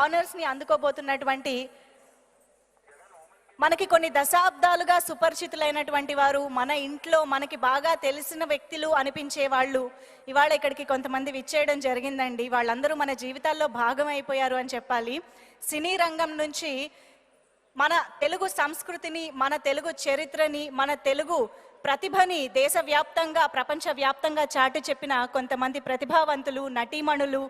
ఆనర్స్ని అందుకోబోతున్నటువంటి మనకి కొన్ని దశాబ్దాలుగా సుపరిచితులైనటువంటి వారు, మన ఇంట్లో మనకి బాగా తెలిసిన వ్యక్తులు అనిపించే వాళ్ళు ఇవాళ ఇక్కడికి కొంతమంది విచ్చేయడం జరిగిందండి. వాళ్ళందరూ మన జీవితాల్లో భాగం అయిపోయారు అని చెప్పాలి. సినీ రంగం నుంచి మన తెలుగు సంస్కృతిని, మన తెలుగు చరిత్రని, మన తెలుగు ప్రతిభని దేశవ్యాప్తంగా ప్రపంచవ్యాప్తంగా చాటి చెప్పిన కొంతమంది ప్రతిభావంతులు, నటీమణులు,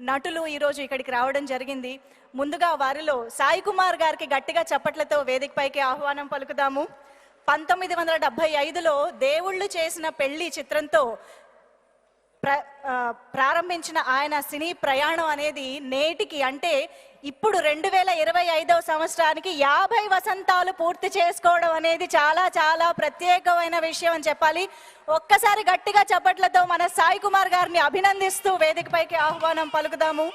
నటులు ఈరోజు ఇక్కడికి రావడం జరిగింది. ముందుగా వారిలో సాయి కుమార్ గారికి గట్టిగా చప్పట్లతో వేదికపైకి ఆహ్వానం పలుకుదాము. 1975లో దేవుళ్ళు చేసిన పెళ్లి చిత్రంతో ప్రారంభించిన ఆయన సినీ ప్రయాణం అనేది నేటికి అంటే ఇప్పుడు 2025వ సంవత్సరానికి 50 వసంతాలు పూర్తి చేసుకోవడం అనేది చాలా చాలా ప్రత్యేకమైన విషయం అని చెప్పాలి. ఒక్కసారి గట్టిగా చప్పట్లతో మన సాయి కుమార్ గారిని అభినందిస్తూ వేదికపైకి ఆహ్వానం పలుకుదాము.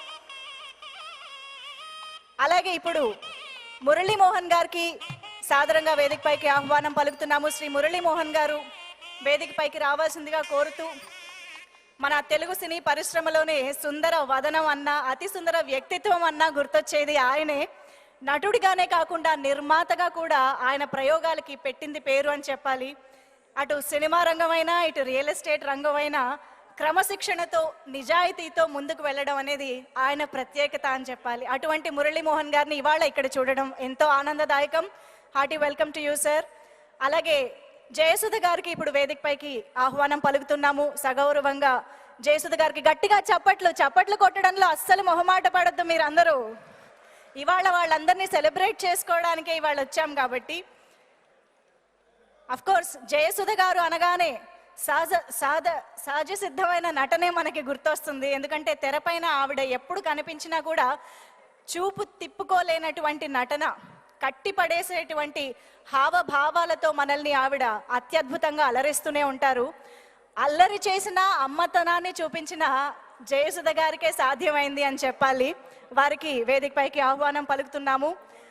అలాగే ఇప్పుడు మురళీమోహన్ గారికి సాదరంగా వేదికపైకి ఆహ్వానం పలుకుతున్నాము. శ్రీ మురళీమోహన్ గారు వేదికపైకి రావాల్సిందిగా కోరుతూ, మన తెలుగు సినీ పరిశ్రమలోనే సుందర వదనం అన్నా, అతి సుందర వ్యక్తిత్వం అన్నా గుర్తొచ్చేది ఆయనే. నటుడిగానే కాకుండా నిర్మాతగా కూడా ఆయన ప్రయోగాలకి పెట్టింది పేరు అని చెప్పాలి. అటు సినిమా రంగమైనా, ఇటు రియల్ ఎస్టేట్ రంగమైనా క్రమశిక్షణతో, నిజాయితీతో ముందుకు వెళ్ళడం అనేది ఆయన ప్రత్యేకత అని చెప్పాలి. అటువంటి మురళీమోహన్ గారిని ఇవాళ ఇక్కడ చూడడం ఎంతో ఆనందదాయకం. Hearty welcome to you sir. అలాగే జయసుధ గారికి ఇప్పుడు వేదికపైకి ఆహ్వానం పలుకుతున్నాము. సగౌరవంగా జయసుధ గారికి గట్టిగా చప్పట్లు కొట్టడంలో అస్సలు మొహమాట పడద్దు మీరందరూ. ఇవాళ వాళ్ళందరినీ సెలబ్రేట్ చేసుకోవడానికే ఇవాళ వచ్చాం కాబట్టి. అఫ్ కోర్స్ జయసుధ గారు అనగానే సహజ సిద్ధమైన నటనే మనకి గుర్తొస్తుంది. ఎందుకంటే తెరపైన ఆవిడ ఎప్పుడు కనిపించినా కూడా చూపు తిప్పుకోలేనటువంటి నటన, కట్టిపడేసేటువంటి హావభావాలతో మనల్ని ఆవిడ అత్యద్భుతంగా అలరిస్తూనే ఉంటారు. అల్లరి చేసిన అమ్మతనాన్ని చూపించిన జయసుధ గారికే సాధ్యమైంది అని చెప్పాలి. వారికి వేదికపైకి ఆహ్వానం పలుకుతున్నాము.